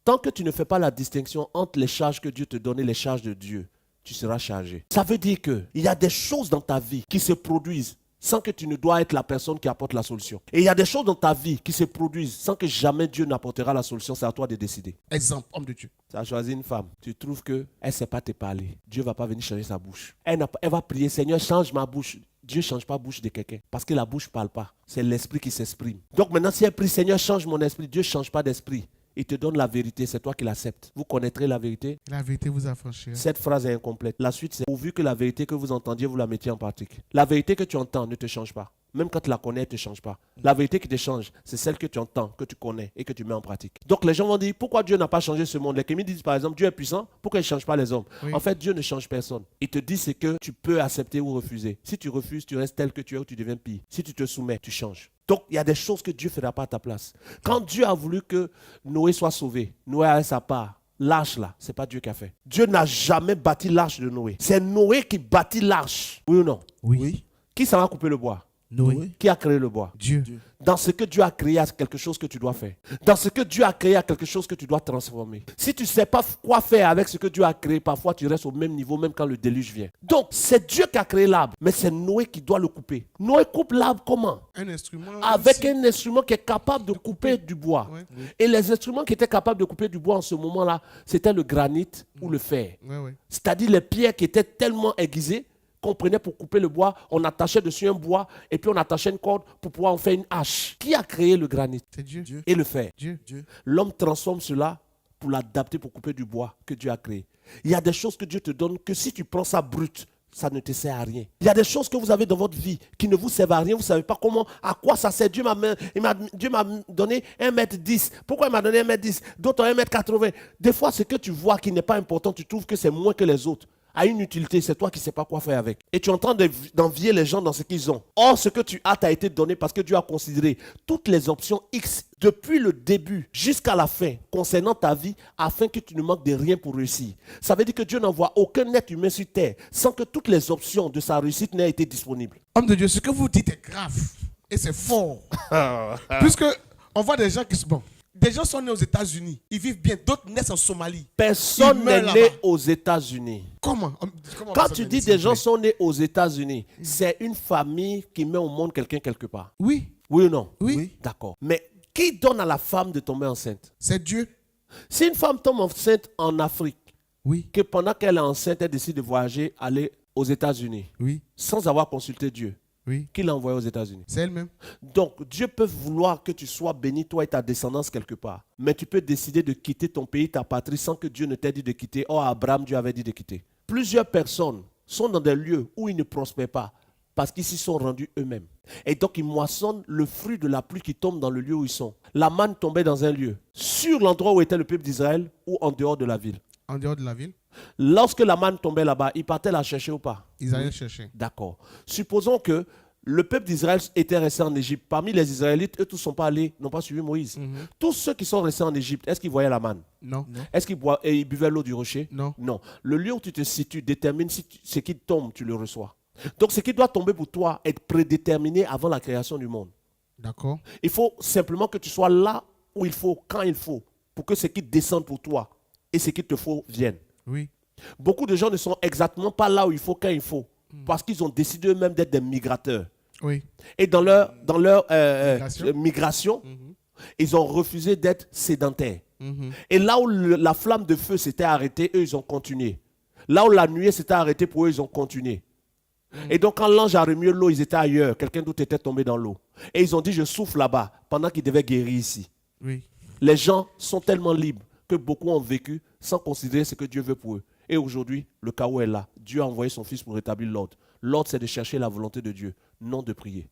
Tant que tu ne fais pas la distinction entre les charges que Dieu te donne et les charges de Dieu, tu seras chargé. Ça veut dire qu'il y a des choses dans ta vie qui se produisent sans que tu ne dois être la personne qui apporte la solution. Et il y a des choses dans ta vie qui se produisent sans que jamais Dieu n'apportera la solution. C'est à toi de décider. Exemple, homme de Dieu. Tu as choisi une femme. Tu trouves qu'elle ne sait pas te parler. Dieu ne va pas venir changer sa bouche. Elle va prier, Seigneur, change ma bouche. Dieu ne change pas la bouche de quelqu'un. Parce que la bouche ne parle pas. C'est l'esprit qui s'exprime. Donc maintenant, si elle prie, Seigneur, change mon esprit. Dieu ne change pas d'esprit. Il te donne la vérité, c'est toi qui l'acceptes. Vous connaîtrez la vérité. La vérité vous affranchira. Cette phrase est incomplète. La suite, c'est pourvu que la vérité que vous entendiez, vous la mettiez en pratique. La vérité que tu entends ne te change pas. Même quand tu la connais, elle ne te change pas. La vérité qui te change, c'est celle que tu entends, que tu connais et que tu mets en pratique. Donc les gens vont dire, pourquoi Dieu n'a pas changé ce monde? Les kémis disent par exemple, Dieu est puissant, pourquoi il ne change pas les hommes? Oui. En fait, Dieu ne change personne. Il te dit ce que tu peux accepter ou refuser. Si tu refuses, tu restes tel que tu es ou tu deviens pire. Si tu te soumets, tu changes. Donc, il y a des choses que Dieu ne fera pas à ta place. Quand Dieu a voulu que Noé soit sauvé, Noé a sa part. L'arche là, ce n'est pas Dieu qui a fait. Dieu n'a jamais bâti l'arche de Noé. C'est Noé qui bâtit l'arche. Oui ou non? Oui. Qui s'en va couper le bois? Noé. Qui a créé le bois? Dieu. Dans ce que Dieu a créé, il y a quelque chose que tu dois faire. Dans ce que Dieu a créé, il y a quelque chose que tu dois transformer. Si tu ne sais pas quoi faire avec ce que Dieu a créé, parfois tu restes au même niveau, même quand le déluge vient. Donc, c'est Dieu qui a créé l'arbre, mais c'est Noé qui doit le couper. Noé coupe l'arbre comment? Un instrument. Avec un instrument qui est capable de couper du bois. Ouais. Et les instruments qui étaient capables de couper du bois en ce moment-là, c'était le granit ou le fer. Ouais. C'est-à-dire les pierres qui étaient tellement aiguisées qu'on prenait pour couper le bois, on attachait dessus un bois et puis on attachait une corde pour pouvoir en faire une hache. Qui a créé le granit C'est Dieu. et le fer? Dieu. L'homme transforme cela pour l'adapter pour couper du bois que Dieu a créé. Il y a des choses que Dieu te donne que si tu prends ça brut, ça ne te sert à rien. Il y a des choses que vous avez dans votre vie qui ne vous servent à rien. Vous ne savez pas comment, à quoi ça sert. Dieu m'a donné 1,10 m. Pourquoi il m'a donné 1,10 m? D'autres ont 1,80 m. Des fois, ce que tu vois qui n'est pas important, tu trouves que c'est moins que les autres. A une utilité, c'est toi qui ne sais pas quoi faire avec. Et tu es en train d'envier les gens dans ce qu'ils ont. Or, ce que tu as t'a été donné parce que Dieu a considéré toutes les options X depuis le début jusqu'à la fin concernant ta vie afin que tu ne manques de rien pour réussir. Ça veut dire que Dieu n'envoie aucun être humain sur terre sans que toutes les options de sa réussite n'aient été disponibles. Homme de Dieu, ce que vous dites est grave. Et c'est fort. Puisque on voit des gens qui sont bons. Des gens sont nés aux États-Unis. Ils vivent bien. D'autres naissent en Somalie. Personne Ils n'est meurent né là-bas. aux États-Unis. Comment Quand personne tu n'est dis né, des s'il vous gens plaît? sont nés aux États-Unis, c'est une famille qui met au monde quelqu'un quelque part. Oui. Oui ou non? Oui. D'accord. Mais qui donne à la femme de tomber enceinte? C'est Dieu. Si une femme tombe enceinte en Afrique, Oui. que pendant qu'elle est enceinte, elle décide de voyager, aller aux États-Unis, Oui. sans avoir consulté Dieu, Oui. qui l'a envoyé aux États-Unis? C'est elle-même. Donc, Dieu peut vouloir que tu sois béni, toi et ta descendance, quelque part. Mais tu peux décider de quitter ton pays, ta patrie, sans que Dieu ne t'ait dit de quitter. Or, Abraham, Dieu avait dit de quitter. Plusieurs personnes sont dans des lieux où ils ne prospèrent pas, parce qu'ils s'y sont rendus eux-mêmes. Et donc, ils moissonnent le fruit de la pluie qui tombe dans le lieu où ils sont. La manne tombait dans un lieu, sur l'endroit où était le peuple d'Israël ou en dehors de la ville. En dehors de la ville. Lorsque la manne tombait là-bas, ils partaient la chercher ou pas? Ils allaient chercher. D'accord. Supposons que le peuple d'Israël était resté en Égypte. Parmi les Israélites, eux tous ne sont pas allés, n'ont pas suivi Moïse. Tous ceux qui sont restés en Égypte, est-ce qu'ils voyaient la manne? Non. Est-ce qu'ils ils buvaient l'eau du rocher? Non. Non. Le lieu où tu te situes détermine si ce qui tombe, tu le reçois. Donc ce qui doit tomber pour toi est prédéterminé avant la création du monde. D'accord. Il faut simplement que tu sois là où il faut, quand il faut, pour que ce qui descende pour toi et ce qu'il te faut vienne. Oui. Beaucoup de gens ne sont exactement pas là où il faut, quand il faut, parce qu'ils ont décidé eux-mêmes d'être des migrateurs. Oui. Et dans leur Migration. migration, ils ont refusé d'être sédentaires. Mhm. Et là où la flamme de feu s'était arrêtée, eux, ils ont continué. Là où la nuée s'était arrêtée, pour eux, ils ont continué. Et donc, quand l'ange a remué l'eau, ils étaient ailleurs. Quelqu'un d'autre était tombé dans l'eau. Et ils ont dit, je souffle là-bas, pendant qu'ils devaient guérir ici. Oui. Les gens sont tellement libres que beaucoup ont vécu sans considérer ce que Dieu veut pour eux. Et aujourd'hui, le chaos est là. Dieu a envoyé son Fils pour rétablir l'ordre. L'ordre, c'est de chercher la volonté de Dieu, non de prier.